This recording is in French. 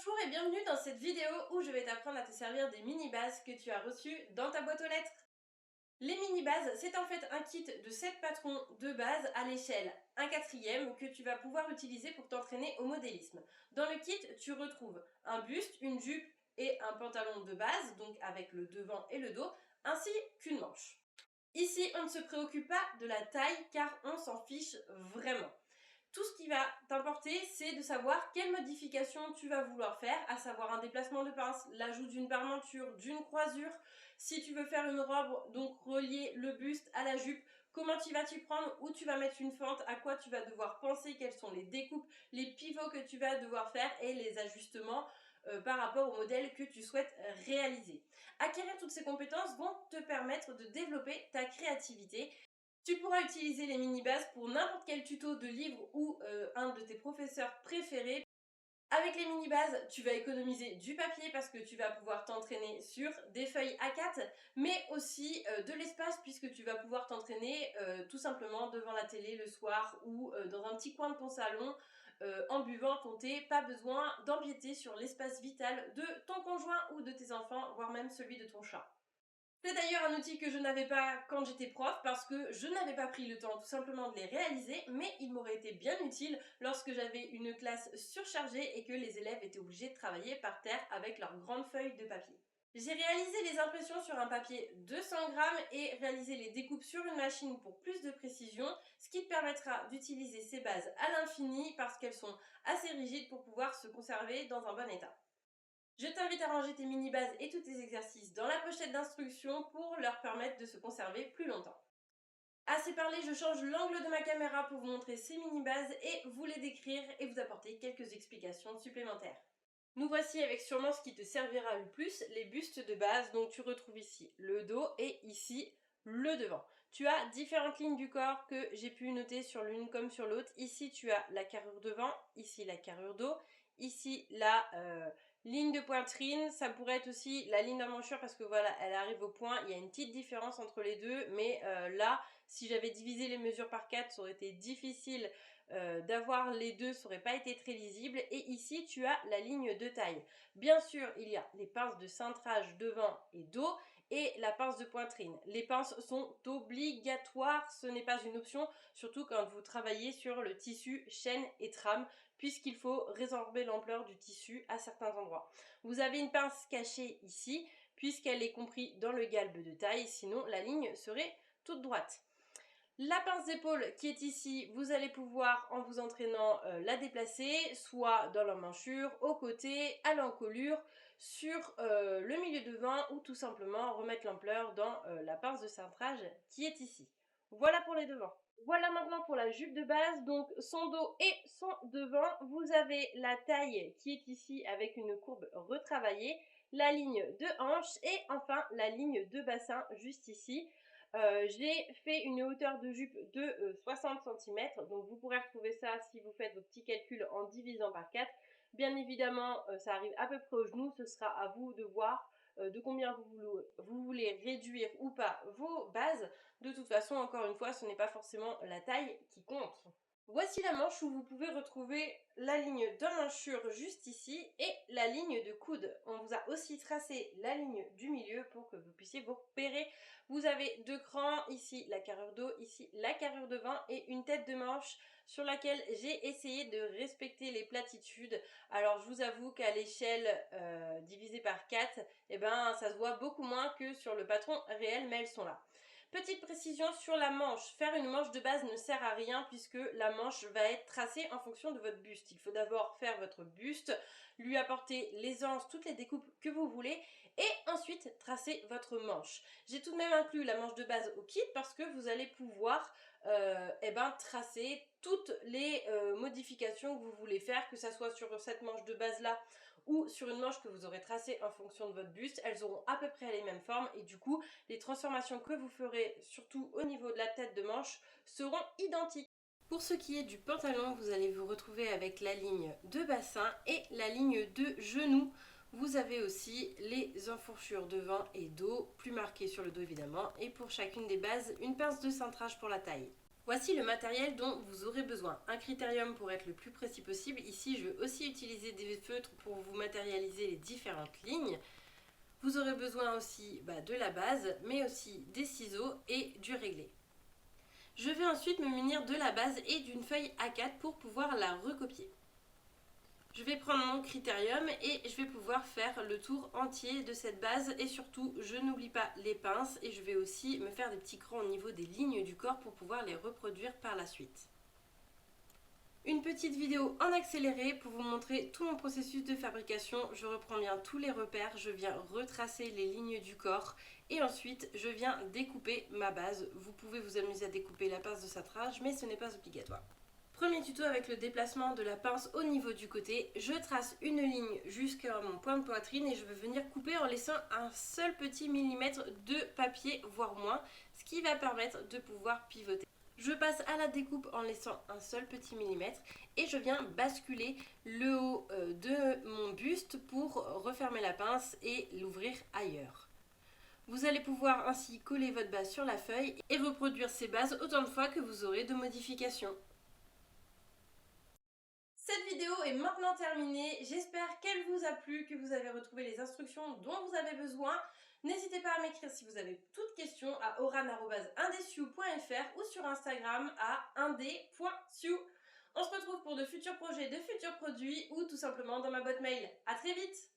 Bonjour et bienvenue dans cette vidéo où je vais t'apprendre à te servir des mini-bases que tu as reçues dans ta boîte aux lettres. Les mini-bases, c'est en fait un kit de 7 patrons de base à l'échelle 1/4 que tu vas pouvoir utiliser pour t'entraîner au modélisme. Dans le kit, tu retrouves un buste, une jupe et un pantalon de base, donc avec le devant et le dos, ainsi qu'une manche. Ici, on ne se préoccupe pas de la taille car on s'en fiche vraiment. Tout ce qui va t'importer, c'est de savoir quelle modification tu vas vouloir faire, à savoir un déplacement de pince, l'ajout d'une parmenture, d'une croisure. Si tu veux faire une robe, donc relier le buste à la jupe, comment tu vas t'y prendre, où tu vas mettre une fente, à quoi tu vas devoir penser, quelles sont les découpes, les pivots que tu vas devoir faire et les ajustements par rapport au modèle que tu souhaites réaliser. Acquérir toutes ces compétences vont te permettre de développer ta créativité. Tu pourras utiliser les mini-bases pour n'importe quel tuto de livre ou un de tes professeurs préférés. Avec les mini-bases, tu vas économiser du papier parce que tu vas pouvoir t'entraîner sur des feuilles A4, mais aussi de l'espace puisque tu vas pouvoir t'entraîner tout simplement devant la télé le soir ou dans un petit coin de ton salon en buvant ton thé. Pas besoin d'empiéter sur l'espace vital de ton conjoint ou de tes enfants, voire même celui de ton chat. C'est d'ailleurs un outil que je n'avais pas quand j'étais prof parce que je n'avais pas pris le temps tout simplement de les réaliser, mais il m'aurait été bien utile lorsque j'avais une classe surchargée et que les élèves étaient obligés de travailler par terre avec leurs grandes feuilles de papier. J'ai réalisé les impressions sur un papier de 100 grammes et réalisé les découpes sur une machine pour plus de précision, ce qui te permettra d'utiliser ces bases à l'infini parce qu'elles sont assez rigides pour pouvoir se conserver dans un bon état. Je t'invite à ranger tes mini-bases et tous tes exercices dans la pochette d'instructions pour leur permettre de se conserver plus longtemps. Assez parlé, je change l'angle de ma caméra pour vous montrer ces mini-bases et vous les décrire et vous apporter quelques explications supplémentaires. Nous voici avec sûrement ce qui te servira le plus, les bustes de base. Donc tu retrouves ici le dos et ici le devant. Tu as différentes lignes du corps que j'ai pu noter sur l'une comme sur l'autre. Ici tu as la carrure devant, ici la carrure dos, ici la ligne de poitrine. Ça pourrait être aussi la ligne d'emmanchure parce que voilà, elle arrive au point. Il y a une petite différence entre les deux, mais là, si j'avais divisé les mesures par 4, ça aurait été difficile d'avoir les deux, ça n'aurait pas été très lisible. Et ici tu as la ligne de taille. Bien sûr il y a les pinces de cintrage devant et dos et la pince de poitrine. Les pinces sont obligatoires, ce n'est pas une option, surtout quand vous travaillez sur le tissu chaîne et trame, puisqu'il faut résorber l'ampleur du tissu à certains endroits. Vous avez une pince cachée ici puisqu'elle est comprise dans le galbe de taille, sinon la ligne serait toute droite. La pince d'épaule qui est ici, vous allez pouvoir, en vous entraînant, la déplacer, soit dans l'emmanchure, au côté, à l'encolure, sur le milieu devant ou tout simplement remettre l'ampleur dans la pince de cintrage qui est ici. Voilà pour les devants. Voilà maintenant pour la jupe de base, donc son dos et son devant. Vous avez la taille qui est ici avec une courbe retravaillée, la ligne de hanche et enfin la ligne de bassin juste ici. J'ai fait une hauteur de jupe de 60 cm, donc vous pourrez retrouver ça si vous faites vos petits calculs en divisant par 4. Bien évidemment, ça arrive à peu près au genou, ce sera à vous de voir de combien vous voulez réduire ou pas vos bases. De toute façon, encore une fois, ce n'est pas forcément la taille qui compte. Voici la manche où vous pouvez retrouver la ligne d'emmanchure juste ici et la ligne de coude. On vous a aussi tracé la ligne du milieu pour que vous puissiez vous repérer. Vous avez deux crans, ici la carrure dos, ici la carrure devant et une tête de manche sur laquelle j'ai essayé de respecter les platitudes. Alors je vous avoue qu'à l'échelle divisée par 4, eh ben, ça se voit beaucoup moins que sur le patron réel, mais elles sont là. Petite précision sur la manche, faire une manche de base ne sert à rien puisque la manche va être tracée en fonction de votre buste. Il faut d'abord faire votre buste, lui apporter l'aisance, toutes les découpes que vous voulez et ensuite tracer votre manche. J'ai tout de même inclus la manche de base au kit parce que vous allez pouvoir tracer toutes les modifications que vous voulez faire, que ça soit sur cette manche de base là ou sur une manche que vous aurez tracée en fonction de votre buste. Elles auront à peu près les mêmes formes et du coup les transformations que vous ferez surtout au niveau de la tête de manche seront identiques. Pour ce qui est du pantalon, vous allez vous retrouver avec la ligne de bassin et la ligne de genou. Vous avez aussi les enfourchures devant et dos, plus marquées sur le dos évidemment, et pour chacune des bases, une pince de cintrage pour la taille. Voici le matériel dont vous aurez besoin. Un critérium pour être le plus précis possible. Ici, je vais aussi utiliser des feutres pour vous matérialiser les différentes lignes. Vous aurez besoin aussi de la base, mais aussi des ciseaux et du réglé. Je vais ensuite me munir de la base et d'une feuille A4 pour pouvoir la recopier. Je vais prendre mon critérium et je vais pouvoir faire le tour entier de cette base et surtout je n'oublie pas les pinces et je vais aussi me faire des petits crans au niveau des lignes du corps pour pouvoir les reproduire par la suite. Une petite vidéo en accéléré pour vous montrer tout mon processus de fabrication. Je reprends bien tous les repères, je viens retracer les lignes du corps et ensuite je viens découper ma base. Vous pouvez vous amuser à découper la pince de cintrage mais ce n'est pas obligatoire. Premier tuto avec le déplacement de la pince au niveau du côté. Je trace une ligne jusqu'à mon point de poitrine et je vais venir couper en laissant un seul petit millimètre de papier, voire moins, ce qui va permettre de pouvoir pivoter. Je passe à la découpe en laissant un seul petit millimètre et je viens basculer le haut de mon buste pour refermer la pince et l'ouvrir ailleurs. Vous allez pouvoir ainsi coller votre base sur la feuille et reproduire ces bases autant de fois que vous aurez de modifications. Cette vidéo est maintenant terminée, j'espère qu'elle vous a plu, que vous avez retrouvé les instructions dont vous avez besoin. N'hésitez pas à m'écrire si vous avez toute question à oran@indesiu.fr ou sur Instagram à inde.siu. On se retrouve pour de futurs projets, de futurs produits ou tout simplement dans ma boîte mail. A très vite!